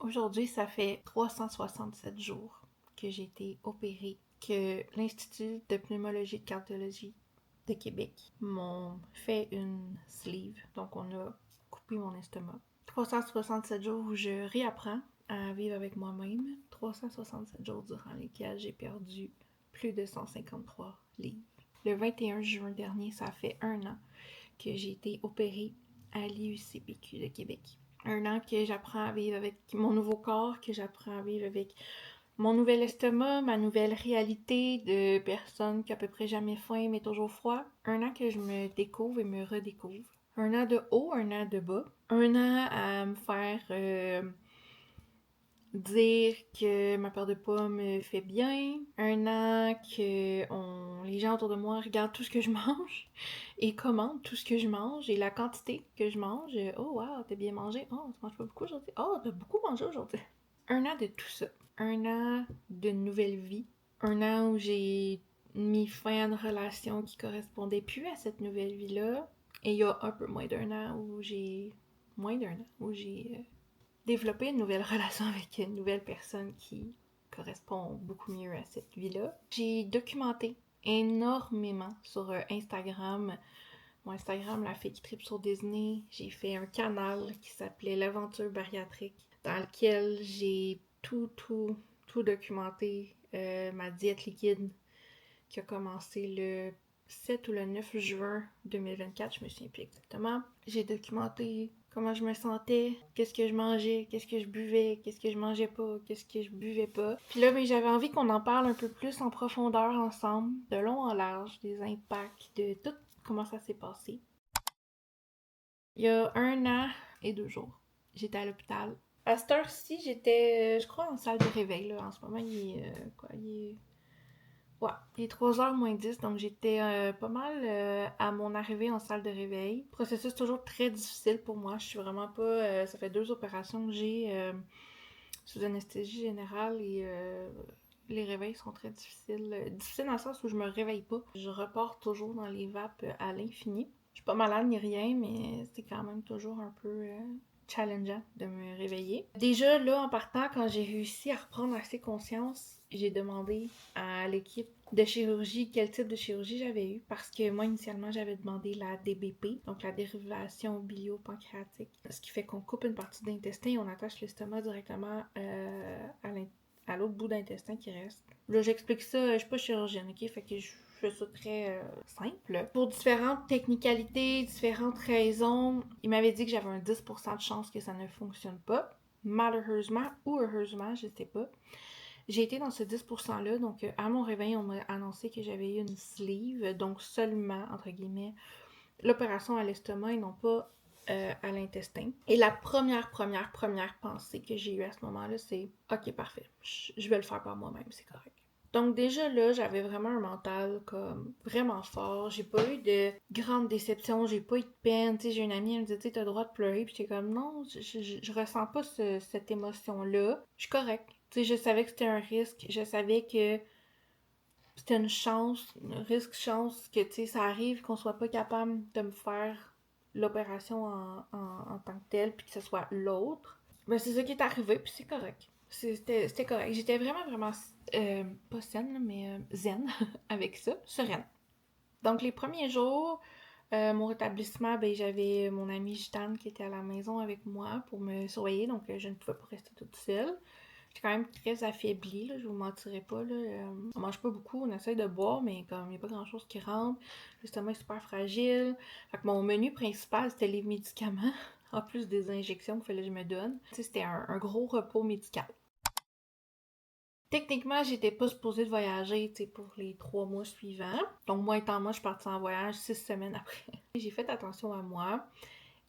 Aujourd'hui, ça fait 367 jours que j'ai été opérée, que l'Institut de pneumologie et de cardiologie de Québec m'ont fait une sleeve. Donc, on a coupé mon estomac. 367 jours où je réapprends à vivre avec moi-même. 367 jours durant lesquels j'ai perdu plus de 153 livres. Le 21 juin dernier, ça fait 1 an que j'ai été opérée à l'IUCPQ de Québec. 1 an que j'apprends à vivre avec mon nouveau corps, que j'apprends à vivre avec mon nouvel estomac, ma nouvelle réalité de personne qui a à peu près jamais faim mais toujours froid. 1 an que je me découvre et me redécouvre. 1 an de haut, 1 an de bas. 1 an à me faire dire que ma paire de pommes me fait bien. 1 an que les gens autour de moi regardent tout ce que je mange et commandent tout ce que je mange et la quantité que je mange. Oh wow, t'as bien mangé. Oh, tu manges pas beaucoup aujourd'hui. Oh, t'as beaucoup mangé aujourd'hui. 1 an de tout ça. 1 an de nouvelle vie. 1 an où j'ai mis fin à une relation qui correspondait plus à cette nouvelle vie-là. Et il y a un peu moins d'un an où j'ai... développer une nouvelle relation avec une nouvelle personne qui correspond beaucoup mieux à cette vie-là. J'ai documenté énormément sur Instagram. Mon Instagram, la fille qui tripe sur Disney. J'ai fait un canal qui s'appelait l'Aventure bariatrique, dans lequel j'ai tout documenté. Ma diète liquide qui a commencé le 7 ou le 9 juin 2024, je me souviens plus exactement. J'ai documenté comment je me sentais, qu'est-ce que je mangeais, qu'est-ce que je buvais, qu'est-ce que je mangeais pas, qu'est-ce que je buvais pas. Puis là, j'avais envie qu'on en parle un peu plus en profondeur ensemble, de long en large, des impacts, de tout comment ça s'est passé. Il y a 1 an et 2 jours, j'étais à l'hôpital. À cette heure-ci, j'étais, je crois, en salle de réveil. Là. En ce moment, Ouais, il est 3h moins 10, donc j'étais pas mal à mon arrivée en salle de réveil. Processus toujours très difficile pour moi. Je suis vraiment pas... ça fait 2 opérations que j'ai sous anesthésie générale et les réveils sont très difficiles. Difficiles dans le sens où je me réveille pas. Je repars toujours dans les vapes à l'infini. Je suis pas malade ni rien, mais c'est quand même toujours un peu challengeant de me réveiller. Déjà, là, en partant, quand j'ai réussi à reprendre assez conscience, j'ai demandé à l'équipe de chirurgie quel type de chirurgie j'avais eu parce que moi, initialement, j'avais demandé la DBP, donc la dérivation bilio-pancréatique, ce qui fait qu'on coupe une partie de l'intestin et on attache l'estomac directement à l'autre bout d'intestin qui reste. Là, j'explique ça, je suis pas chirurgienne, ok? Fait que je fais ça très simple. Pour différentes technicalités, différentes raisons, il m'avait dit que j'avais un 10% de chance que ça ne fonctionne pas. Malheureusement ou heureusement, je sais pas. J'ai été dans ce 10%-là, donc à mon réveil, on m'a annoncé que j'avais eu une sleeve, donc seulement, entre guillemets, l'opération à l'estomac et non pas à l'intestin. Et la première pensée que j'ai eue à ce moment-là, c'est « Ok, parfait, je vais le faire par moi-même, c'est correct. » Donc déjà là, j'avais vraiment un mental comme vraiment fort. J'ai pas eu de grandes déceptions, j'ai pas eu de peine. Tu sais, j'ai une amie, elle me dit, t'as le droit de pleurer. Puis j'étais comme, non, je ressens pas cette émotion-là. Je suis correcte. Tu sais, je savais que c'était un risque. Je savais que c'était une chance, un risque-chance que, tu sais, ça arrive qu'on soit pas capable de me faire l'opération en tant que telle, puis que ce soit l'autre. Ben, c'est ça qui est arrivé, puis c'est correct. C'était correct. J'étais vraiment pas saine, mais zen avec ça, sereine. Donc, les premiers jours, mon rétablissement, ben, j'avais mon amie Gitane qui était à la maison avec moi pour me surveiller, donc je ne pouvais pas rester toute seule. J'étais quand même très affaiblie, là, je vous mentirais pas. Là. On mange pas beaucoup, on essaye de boire, mais comme il n'y a pas grand chose qui rentre, l'estomac est super fragile. Fait que mon menu principal, c'était les médicaments, en plus des injections qu'il fallait que je me donne. Tu sais, c'était un gros repos médical. Techniquement, j'étais pas supposée de voyager, tu sais, pour les 3 mois suivants. Donc, moi étant moi, je suis partie en voyage 6 semaines après. J'ai fait attention à moi.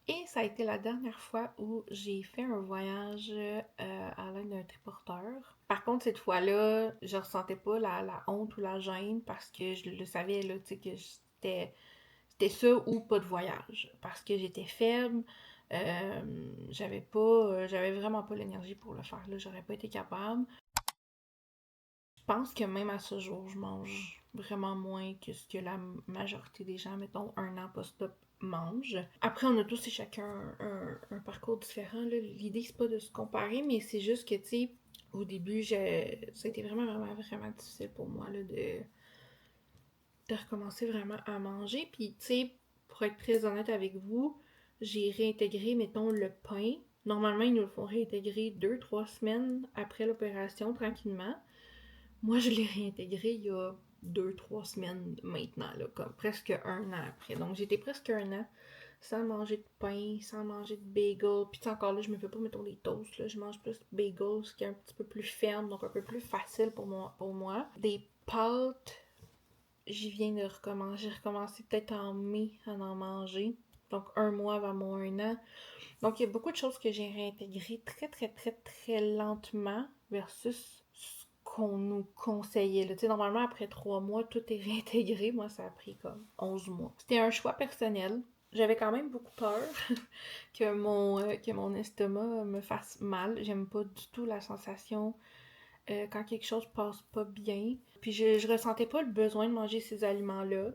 Et ça a été la dernière fois où j'ai fait un voyage à l'aide d'un triporteur. Par contre, cette fois-là, je ressentais pas la honte ou la gêne parce que je le savais, là, tu sais, que c'était ça ou pas de voyage. Parce que j'étais faible, j'avais vraiment pas l'énergie pour le faire, là, j'aurais pas été capable. pense que même à ce jour, je mange vraiment moins que ce que la majorité des gens, mettons, 1 an post-op mangent. Après, on a tous et chacun un parcours différent, là. L'idée, c'est pas de se comparer, mais c'est juste que, tu sais, au début, ça a été vraiment, vraiment, vraiment difficile pour moi, là, de recommencer vraiment à manger. Puis, tu sais, pour être très honnête avec vous, j'ai réintégré, mettons, le pain. Normalement, ils nous le font réintégrer 2-3 semaines après l'opération, tranquillement. Moi, je l'ai réintégré il y a 2-3 semaines maintenant, là, comme presque 1 an après. Donc, j'étais presque 1 an sans manger de pain, sans manger de bagel. Puis, encore là, je me fais pas, mettons, des toasts, là. Je mange plus de bagels, ce qui est un petit peu plus ferme, donc un peu plus facile pour moi. Des pâtes, j'y viens de recommencer. J'ai recommencé peut-être en mai à en manger. Donc, 1 mois avant mon 1 an. Donc, il y a beaucoup de choses que j'ai réintégrées très, très, très, très lentement versus ce qu'on nous conseillait. Tu sais, normalement, après 3 mois, tout est réintégré. Moi, ça a pris comme 11 mois. C'était un choix personnel. J'avais quand même beaucoup peur que mon estomac me fasse mal. J'aime pas du tout la sensation quand quelque chose passe pas bien. Puis je ressentais pas le besoin de manger ces aliments-là.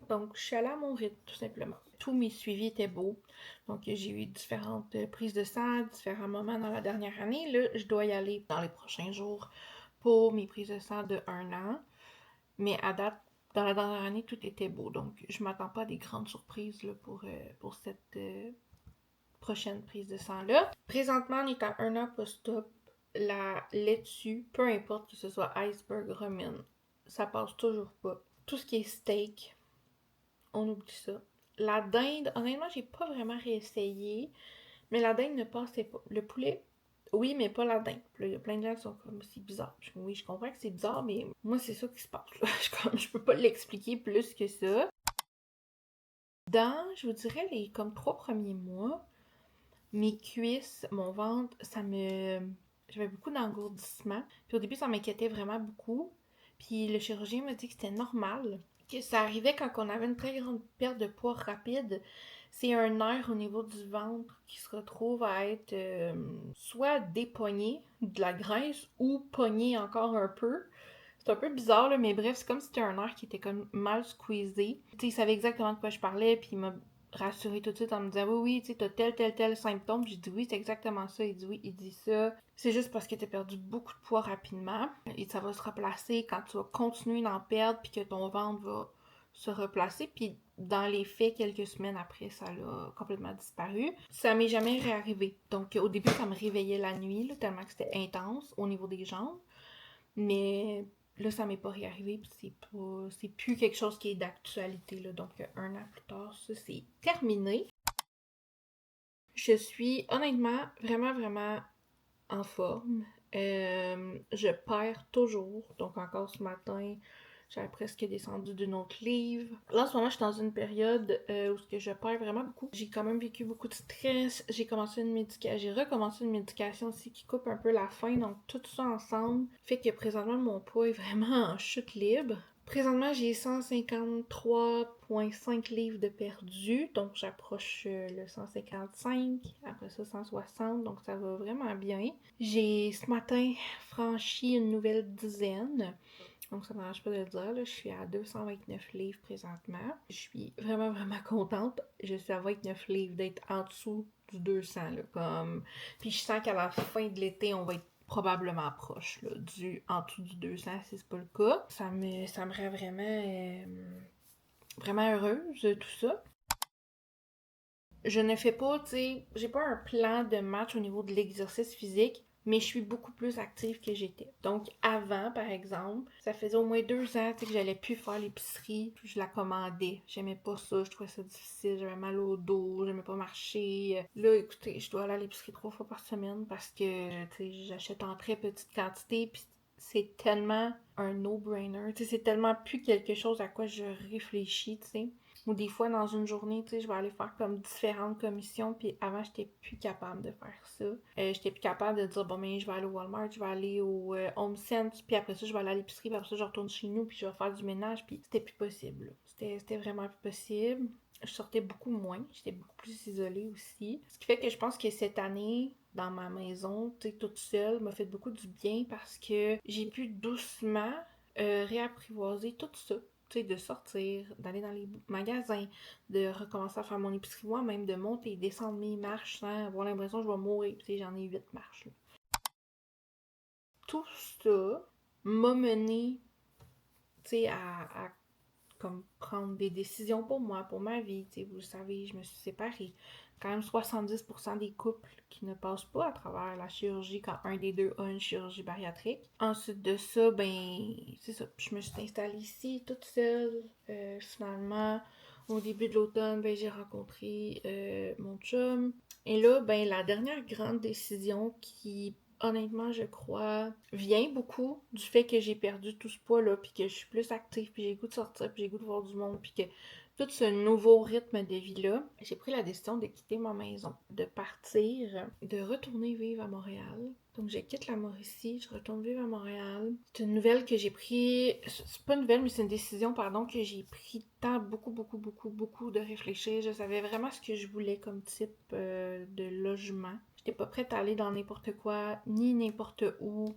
Donc, je suis allée à mon rythme, tout simplement. Tous mes suivis étaient beaux. Donc, j'ai eu différentes prises de sang à différents moments dans la dernière année. Là, je dois y aller dans les prochains jours pour mes prises de sang de 1 an. Mais à date, dans la dernière année, tout était beau. Donc, je m'attends pas à des grandes surprises là, pour cette prochaine prise de sang-là. Présentement, on est à 1 an post-op. La laitue, peu importe que ce soit iceberg, romaine, ça passe toujours pas. Tout ce qui est steak, on oublie ça. La dinde, honnêtement, j'ai pas vraiment réessayé, mais la dinde ne passait pas. Le poulet, oui, mais pas la dinde. Puis là, il y a plein de gens qui sont comme, c'est bizarre. Oui, je comprends que c'est bizarre, mais moi, c'est ça qui se passe, là. Je peux pas l'expliquer plus que ça. Dans, je vous dirais, les comme 3 premiers mois, mes cuisses, mon ventre, j'avais beaucoup d'engourdissement. Puis au début, ça m'inquiétait vraiment beaucoup. Puis le chirurgien m'a dit que c'était normal, que ça arrivait quand on avait une très grande perte de poids rapide. C'est un nerf au niveau du ventre qui se retrouve à être soit dépogné de la graisse ou pogné encore un peu. C'est un peu bizarre, là, mais bref, c'est comme si c'était un nerf qui était comme mal squeezé. Tu sais, il savait exactement de quoi je parlais, puis il m'a rassuré tout de suite en me disant oui, oui, tu sais, t'as tel symptôme. J'ai dit oui, c'est exactement ça. Il dit oui, il dit ça. C'est juste parce que t'as perdu beaucoup de poids rapidement et ça va se replacer quand tu vas continuer d'en perdre puis que ton ventre va se replacer. Puis dans les faits, quelques semaines après, ça l'a complètement disparu. Ça m'est jamais réarrivé. Donc au début, ça me réveillait la nuit, là, tellement que c'était intense au niveau des jambes. Mais là, ça m'est pas réarrivé, puis c'est plus quelque chose qui est d'actualité, là. Donc, 1 an plus tard, ça, c'est terminé. Je suis honnêtement vraiment, vraiment en forme. Je perds toujours. Donc, encore ce matin, j'avais presque descendu d'une autre livre. Là, en ce moment, je suis dans une période où je perds vraiment beaucoup. J'ai quand même vécu beaucoup de stress. J'ai recommencé une médication aussi qui coupe un peu la faim. Donc, tout ça ensemble fait que présentement, mon poids est vraiment en chute libre. Présentement, j'ai 153,5 livres de perdu, donc j'approche le 155, après ça 160, donc ça va vraiment bien. J'ai ce matin franchi une nouvelle dizaine, donc ça ne m'arrange pas de le dire, là, je suis à 229 livres présentement. Je suis vraiment, vraiment contente. Je suis à 29 livres d'être en dessous du 200, là, comme... Puis je sens qu'à la fin de l'été, on va être probablement proche, là, en dessous du 200 si c'est pas le cas. Ça me rend vraiment, vraiment heureuse, tout ça. Je ne fais pas, tu sais, j'ai pas un plan de match au niveau de l'exercice physique, mais je suis beaucoup plus active que j'étais. Donc avant, par exemple, ça faisait au moins 2 ans, tu sais, que j'allais plus faire l'épicerie, puis je la commandais. J'aimais pas ça, je trouvais ça difficile, j'avais mal au dos, j'aimais pas marcher. Là, écoutez, je dois aller à l'épicerie 3 fois par semaine parce que, tu sais, j'achète en très petite quantité, puis c'est tellement un no-brainer, tu sais, c'est tellement plus quelque chose à quoi je réfléchis, tu sais. Ou des fois, dans une journée, tu sais, je vais aller faire comme différentes commissions, puis avant, j'étais plus capable de faire ça. J'étais plus capable de dire, bon, mais je vais aller au Walmart, je vais aller au Home Sense, puis après ça, je vais aller à l'épicerie, puis après ça, je retourne chez nous, puis je vais faire du ménage, puis c'était plus possible, là. C'était vraiment plus possible. Je sortais beaucoup moins, j'étais beaucoup plus isolée aussi. Ce qui fait que je pense que cette année, dans ma maison, tu sais, toute seule, m'a fait beaucoup du bien parce que j'ai pu doucement réapprivoiser tout ça. Tu sais, de sortir, d'aller dans les magasins, de recommencer à faire mon épicerie moi-même, de monter et descendre mes marches sans avoir l'impression que je vais mourir. Tu sais, j'en ai 8 marches. Là. Tout ça m'a mené, tu sais, à comme prendre des décisions pour moi, pour ma vie. Tu sais, vous le savez, je me suis séparée. Quand même 70% des couples qui ne passent pas à travers la chirurgie quand un des deux a une chirurgie bariatrique. Ensuite de ça, ben, c'est ça. Je me suis installée ici toute seule. Finalement, au début de l'automne, ben, j'ai rencontré mon chum. Et là, ben, la dernière grande décision qui honnêtement, je crois, vient beaucoup du fait que j'ai perdu tout ce poids-là, puis que je suis plus active, puis j'ai le goût de sortir, puis j'ai le goût de voir du monde, puis que tout ce nouveau rythme de vie-là, j'ai pris la décision de quitter ma maison, de partir, de retourner vivre à Montréal. Donc, je quitte la Mauricie, je retourne vivre à Montréal. C'est une nouvelle que j'ai pris, c'est pas une nouvelle, mais c'est une décision, pardon, que j'ai pris le temps beaucoup de réfléchir. Je savais vraiment ce que je voulais comme type de logement. J'étais pas prête à aller dans n'importe quoi, ni n'importe où.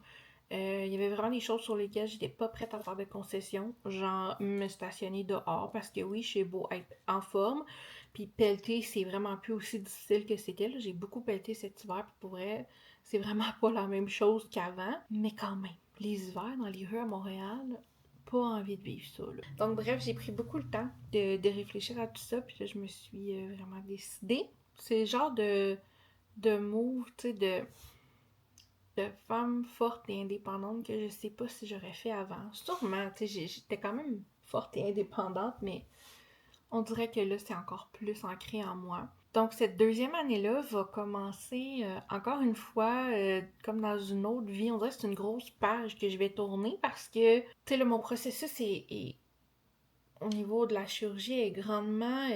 Il y avait vraiment des choses sur lesquelles j'étais pas prête à faire de concessions, genre me stationner dehors, parce que oui, je suis beau être en forme, puis pelleter, c'est vraiment plus aussi difficile que c'était. Là. J'ai beaucoup pelleté cet hiver, puis pour vrai, c'est vraiment pas la même chose qu'avant, mais quand même, les hivers dans les rues à Montréal, pas envie de vivre ça. Là. Donc bref, j'ai pris beaucoup le temps de réfléchir à tout ça, puis là, je me suis vraiment décidée. C'est le genre de move, tu sais, de femme forte et indépendante que je sais pas si j'aurais fait avant. Sûrement, tu sais, j'étais quand même forte et indépendante, mais on dirait que là, c'est encore plus ancré en moi. Donc, cette deuxième année-là va commencer, encore une fois, comme dans une autre vie. On dirait que c'est une grosse page que je vais tourner parce que, tu sais, là, mon processus au niveau de la chirurgie, est grandement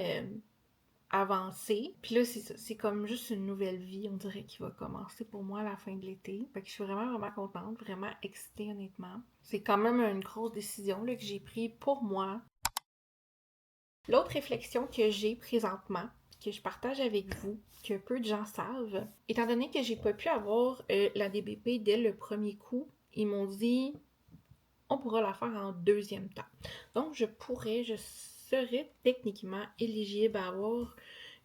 avancé. Puis là, c'est ça. C'est comme juste une nouvelle vie, on dirait, qui va commencer pour moi à la fin de l'été. Fait que je suis vraiment contente, vraiment excitée, honnêtement. C'est quand même une grosse décision là, que j'ai prise pour moi. L'autre réflexion que j'ai présentement, que je partage avec vous, que peu de gens savent, étant donné que j'ai pas pu avoir la DBP dès le premier coup, ils m'ont dit on pourra la faire en deuxième temps. Donc, je serais techniquement éligible à avoir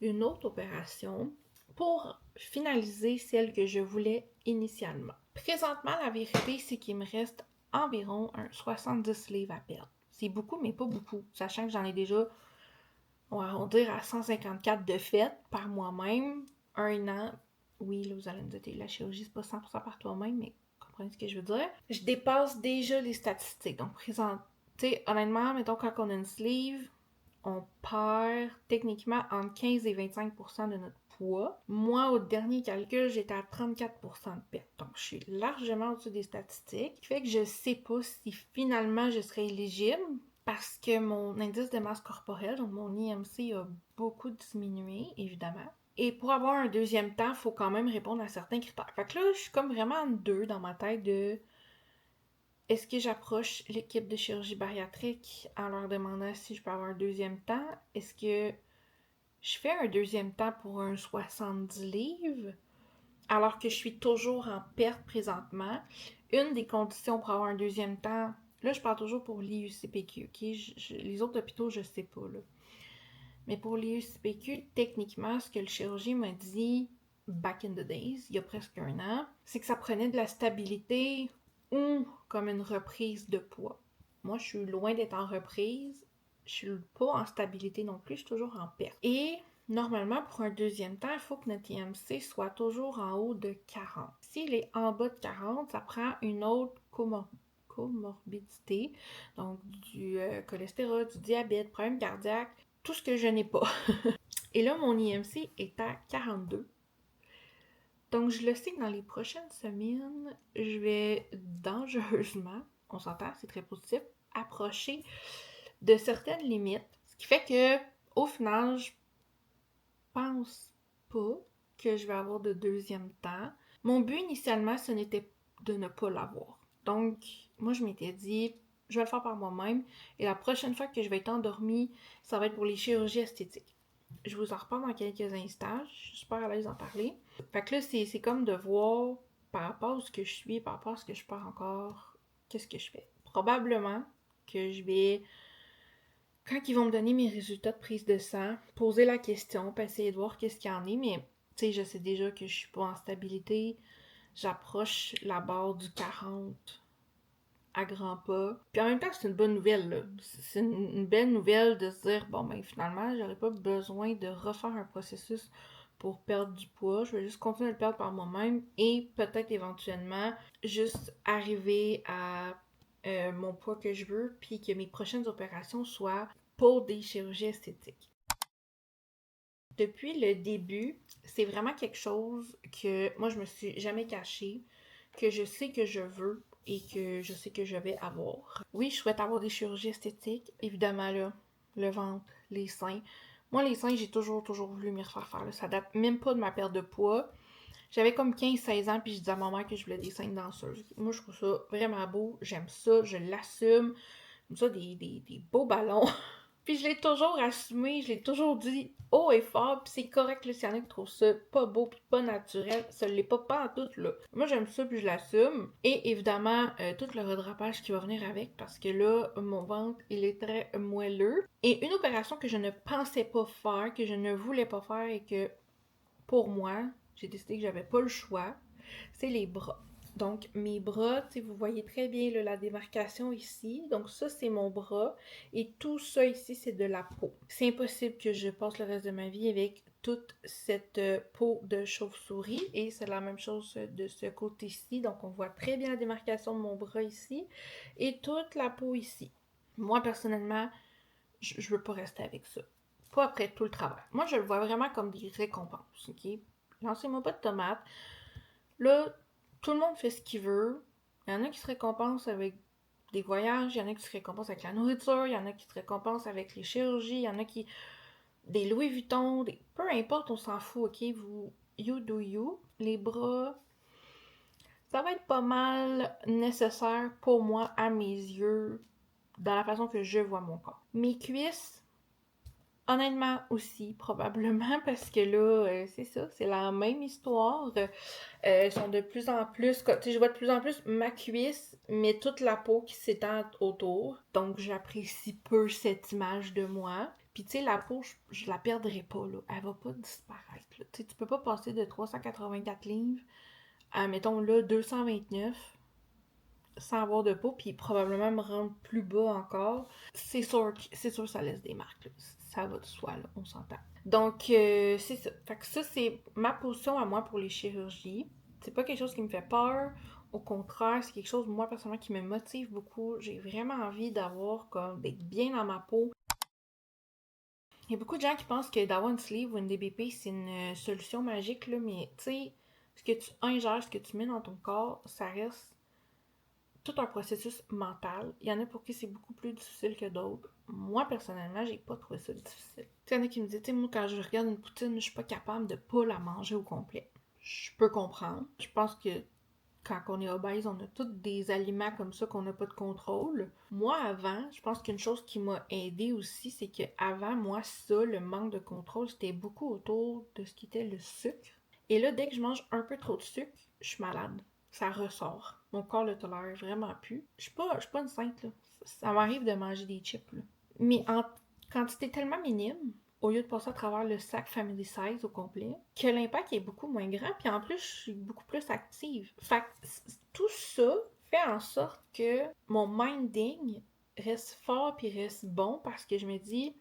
une autre opération pour finaliser celle que je voulais initialement. Présentement, la vérité, c'est qu'il me reste environ un 70 livres à perdre. C'est beaucoup, mais pas beaucoup, sachant que j'en ai déjà, on va arrondir à 154 de fait par moi-même, un an. Oui, là, vous allez me dire, la chirurgie, c'est pas 100% par toi-même, mais comprenez ce que je veux dire. Je dépasse déjà les statistiques. Donc, tu sais, honnêtement, mettons, quand on a une sleeve, on perd techniquement entre 15 et 25% de notre poids. Moi, au dernier calcul, j'étais à 34% de perte. Donc, je suis largement au-dessus des statistiques. Ce qui fait que je sais pas si finalement je serai éligible parce que mon indice de masse corporelle, donc mon IMC, a beaucoup diminué, évidemment. Et pour avoir un deuxième temps, il faut quand même répondre à certains critères. Fait que là, je suis comme vraiment en deux dans ma tête de est-ce que j'approche l'équipe de chirurgie bariatrique en leur demandant si je peux avoir un deuxième temps? Est-ce que je fais un deuxième temps pour un 70 livres alors que je suis toujours en perte présentement? Une des conditions pour avoir un deuxième temps, là je parle toujours pour l'IUCPQ, ok? Les autres hôpitaux, je sais pas, là. Mais pour l'IUCPQ, techniquement, ce que le chirurgien m'a dit back in the days, il y a presque un an, c'est que ça prenait de la stabilité ou comme une reprise de poids. Moi, je suis loin d'être en reprise, je suis pas en stabilité non plus, je suis toujours en perte. Et normalement, pour un deuxième temps, il faut que notre IMC soit toujours en haut de 40. S'il est en bas de 40, ça prend une autre comorbidité, donc du cholestérol, du diabète, problème cardiaque, tout ce que je n'ai pas. Et là, mon IMC est à 42. Donc, je le sais que dans les prochaines semaines, je vais dangereusement, on s'entend, c'est très positif, approcher de certaines limites. Ce qui fait que, au final, je pense pas que je vais avoir de deuxième temps. Mon but initialement, ce n'était de ne pas l'avoir. Donc, moi, je m'étais dit, je vais le faire par moi-même. Et la prochaine fois que je vais être endormie, ça va être pour les chirurgies esthétiques. Je vous en reparle dans quelques instants. Je suis super à l'aise d'en parler. Fait que là, c'est comme de voir par rapport à ce que je suis, par rapport à ce que je pars encore, qu'est-ce que je fais. Probablement que je vais, quand ils vont me donner mes résultats de prise de sang, poser la question, puis essayer de voir qu'est-ce qu'il y en est, mais tu sais, je sais déjà que je suis pas en stabilité, j'approche la barre du 40 à grands pas. Puis en même temps, c'est une bonne nouvelle, là. C'est une belle nouvelle de se dire, bon, ben finalement, j'aurais pas besoin de refaire un processus pour perdre du poids. Je vais juste continuer à le perdre par moi-même et peut-être éventuellement juste arriver à mon poids que je veux, puis que mes prochaines opérations soient pour des chirurgies esthétiques. Depuis le début, c'est vraiment quelque chose que moi je me suis jamais cachée, que je sais que je veux et que je sais que je vais avoir. Oui, je souhaite avoir des chirurgies esthétiques, évidemment là, le ventre, les seins. Moi, les seins, j'ai toujours voulu m'y refaire faire. Là. Ça date même pas de ma perte de poids. J'avais comme 15-16 ans, puis je disais à ma mère que je voulais des seins de danseuse. Moi, je trouve ça vraiment beau, j'aime ça, je l'assume. Comme ça, des beaux ballons. Puis je l'ai toujours assumé, je l'ai toujours dit haut et fort, puis c'est correct, là, s'il y en a qui trouvent ça pas beau pis pas naturel, ça l'est pas en tout, là. Moi, j'aime ça, puis je l'assume. Et évidemment, tout le redrapage qui va venir avec, parce que là, mon ventre, il est très moelleux. Et une opération que je ne pensais pas faire, que je ne voulais pas faire, et que, pour moi, j'ai décidé que j'avais pas le choix, c'est les bras. Donc, mes bras, vous voyez très bien là, la démarcation ici. Donc, ça, c'est mon bras. Et tout ça ici, c'est de la peau. C'est impossible que je passe le reste de ma vie avec toute cette peau de chauve-souris. Et c'est la même chose de ce côté-ci. Donc, on voit très bien la démarcation de mon bras ici. Et toute la peau ici. Moi, personnellement, je veux pas rester avec ça. Pas après tout le travail. Moi, je le vois vraiment comme des récompenses, ok? Lancez-moi pas de tomates. Là, tout le monde fait ce qu'il veut. Il y en a qui se récompensent avec des voyages, il y en a qui se récompensent avec la nourriture, il y en a qui se récompensent avec les chirurgies, il y en a qui... des Louis Vuitton, peu importe, on s'en fout, ok? Vous, you do you. Les bras, ça va être pas mal nécessaire pour moi, à mes yeux, dans la façon que je vois mon corps. Mes cuisses, honnêtement aussi, probablement, parce que là, c'est ça, c'est la même histoire. Sont de plus en plus, tu sais, je vois de plus en plus ma cuisse, mais toute la peau qui s'étend autour. Donc, j'apprécie peu cette image de moi. Puis, tu sais, la peau, je la perdrai pas, là. Elle va pas disparaître, là. Tu sais, tu peux pas passer de 384 livres à, mettons, là, 229 sans avoir de peau, puis probablement me rendre plus bas encore. C'est sûr que ça laisse des marques, là. Ça va de soi, là, on s'entend. Donc, c'est ça. Fait que ça, c'est ma position à moi pour les chirurgies. C'est pas quelque chose qui me fait peur. Au contraire, c'est quelque chose, moi, personnellement, qui me motive beaucoup. J'ai vraiment envie d'avoir, comme, d'être bien dans ma peau. Il y a beaucoup de gens qui pensent que d'avoir une sleeve ou une DBP, c'est une solution magique, là, mais, tu sais, ce que tu ingères, ce que tu mets dans ton corps, ça reste tout un processus mental. Il y en a pour qui c'est beaucoup plus difficile que d'autres. Moi, personnellement, j'ai pas trouvé ça difficile. Il y en a qui me disent, tu sais, moi, quand je regarde une poutine, je suis pas capable de pas la manger au complet. Je peux comprendre. Je pense que quand on est obèse, on a tous des aliments comme ça qu'on n'a pas de contrôle. Moi, avant, je pense qu'une chose qui m'a aidée aussi, c'est que avant moi, ça, le manque de contrôle, c'était beaucoup autour de ce qui était le sucre. Et là, dès que je mange un peu trop de sucre, je suis malade. Ça ressort. Mon corps le tolère vraiment plus. Je suis pas une sainte, là. Ça m'arrive de manger des chips, là. Mais en quantité tellement minime, au lieu de passer à travers le sac Family Size au complet, que l'impact est beaucoup moins grand, puis en plus, je suis beaucoup plus active. Fait que tout ça fait en sorte que mon minding reste fort puis reste bon parce que je me dis,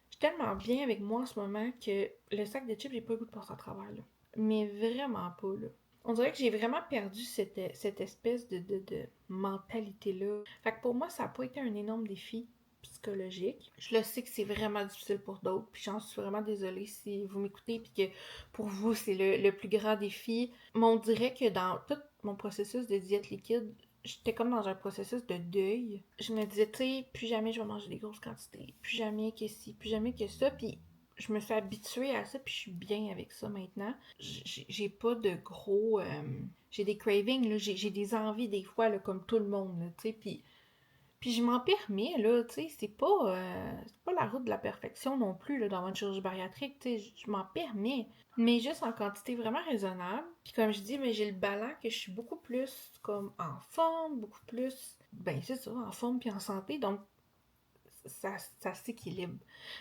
je suis tellement bien avec moi en ce moment que le sac de chips, j'ai pas le goût de passer à travers, là. Mais vraiment pas, là. On dirait que j'ai vraiment perdu cette espèce de mentalité-là. Fait que pour moi, ça n'a pas été un énorme défi psychologique. Je le sais que c'est vraiment difficile pour d'autres, puis j'en suis vraiment désolée si vous m'écoutez, puis que pour vous, c'est le plus grand défi. Mais on dirait que dans tout mon processus de diète liquide, j'étais comme dans un processus de deuil. Je me disais, tu sais, plus jamais je vais manger des grosses quantités, plus jamais que ci, plus jamais que ça, puis je me suis habituée à ça, puis je suis bien avec ça maintenant. J'ai pas de gros... j'ai des cravings, là, j'ai des envies des fois, là, comme tout le monde, tu sais, puis Puis je m'en permets, là, tu sais, c'est pas la route de la perfection non plus, là, dans votre chirurgie bariatrique, tu sais, je m'en permets. Mais juste en quantité vraiment raisonnable. Puis comme je dis, mais j'ai le ballon que je suis beaucoup plus comme en forme, beaucoup plus, ben c'est ça, en forme puis en santé, donc ça s'équilibre.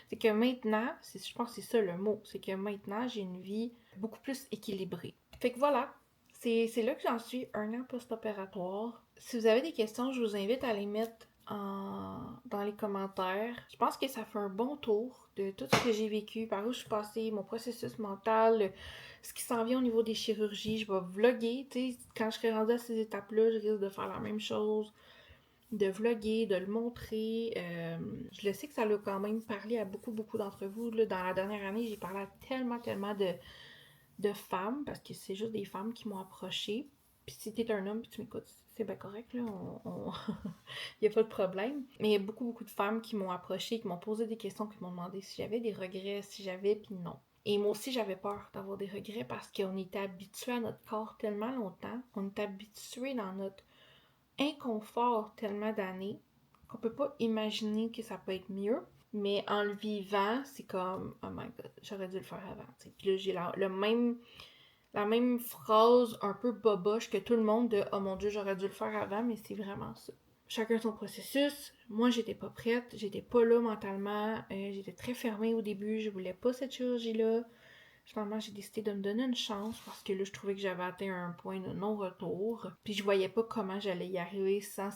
C'est que maintenant, je pense que c'est ça le mot, c'est que maintenant j'ai une vie beaucoup plus équilibrée. Fait que voilà, c'est là que j'en suis 1 an post-opératoire. Si vous avez des questions, je vous invite à les mettre dans les commentaires. Je pense que ça fait un bon tour de tout ce que j'ai vécu, par où je suis passée, mon processus mental, ce qui s'en vient au niveau des chirurgies. Je vais vlogger, tu sais, quand je serai rendue à ces étapes-là, je risque de faire la même chose, de vlogger, de le montrer. Je le sais que ça l'a quand même parlé à beaucoup, beaucoup d'entre vous. Là. Dans la dernière année, j'ai parlé à tellement de femmes, parce que c'est juste des femmes qui m'ont approché. Puis si t'es un homme puis tu m'écoutes, c'est bien correct, là, il n'y a pas de problème. Mais il y a beaucoup, beaucoup de femmes qui m'ont approché, qui m'ont posé des questions, qui m'ont demandé si j'avais des regrets, si j'avais, puis non. Et moi aussi, j'avais peur d'avoir des regrets parce qu'on était habitué à notre corps tellement longtemps, on est habitué dans notre inconfort tellement d'années qu'on peut pas imaginer que ça peut être mieux. Mais en le vivant, c'est comme, oh my god, j'aurais dû le faire avant. T'sais. Puis là, j'ai la même phrase un peu boboche que tout le monde de oh mon dieu, j'aurais dû le faire avant, mais c'est vraiment ça. Chacun son processus. Moi, j'étais pas prête, j'étais pas là mentalement, j'étais très fermée au début, je voulais pas cette chirurgie-là. Finalement, j'ai décidé de me donner une chance parce que là, je trouvais que j'avais atteint un point de non-retour. Puis je voyais pas comment j'allais y arriver sans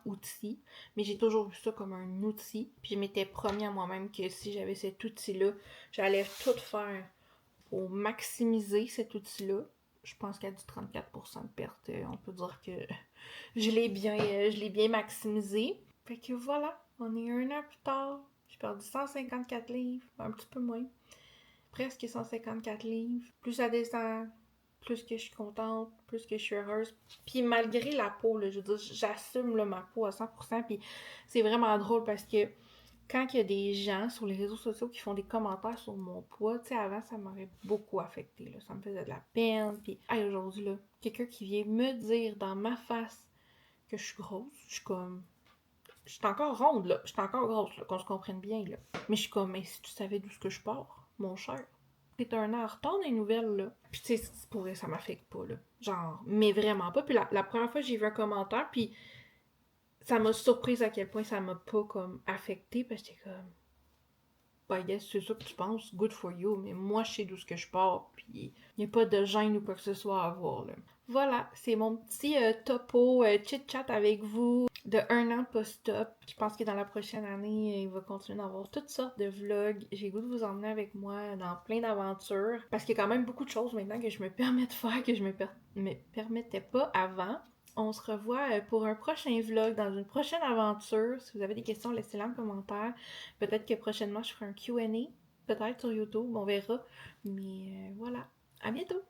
outils. Mais j'ai toujours vu ça comme un outil. Puis je m'étais promis à moi-même que si j'avais cet outil-là, j'allais tout faire pour maximiser cet outil-là. Je pense qu'à du 34% de perte, on peut dire que je l'ai bien maximisé. Fait que voilà, on est 1 an plus tard. J'ai perdu 154 livres, un petit peu moins. Presque 154 livres. Plus ça descend, plus que je suis contente, plus que je suis heureuse. Puis malgré la peau, là, je veux dire, j'assume là, ma peau à 100%. Puis c'est vraiment drôle parce que quand il y a des gens sur les réseaux sociaux qui font des commentaires sur mon poids, tu sais, avant, ça m'aurait beaucoup affecté. Là. Ça me faisait de la peine. Puis, hey, aujourd'hui, là, quelqu'un qui vient me dire dans ma face que je suis grosse, je suis comme. Je suis encore ronde, là. Je suis encore grosse, là, qu'on se comprenne bien, là. Mais je suis comme, mais si tu savais d'où ce que je pars, mon cher. T'es un an en retard dans les nouvelles, là. Puis, tu sais, pour vrai, ça m'affecte pas, là. Genre, mais vraiment pas. Puis, la première fois, j'ai vu un commentaire, puis ça m'a surprise à quel point ça m'a pas, comme, affecté, parce que j'étais comme, bah, yes, c'est ça que tu penses, good for you, mais moi, je sais d'où ce que je pars, puis il n'y a pas de gêne ou quoi que ce soit à avoir, là. Voilà, c'est mon petit topo chit-chat avec vous de 1 an post-op. Je pense que dans la prochaine année, il va continuer d'avoir toutes sortes de vlogs. J'ai le goût de vous emmener avec moi dans plein d'aventures, parce qu'il y a quand même beaucoup de choses maintenant que je me permets de faire que je me permettais pas avant. On se revoit pour un prochain vlog, dans une prochaine aventure. Si vous avez des questions, laissez-les en commentaire. Peut-être que prochainement, je ferai un Q&A. Peut-être sur YouTube, on verra. Mais voilà. À bientôt!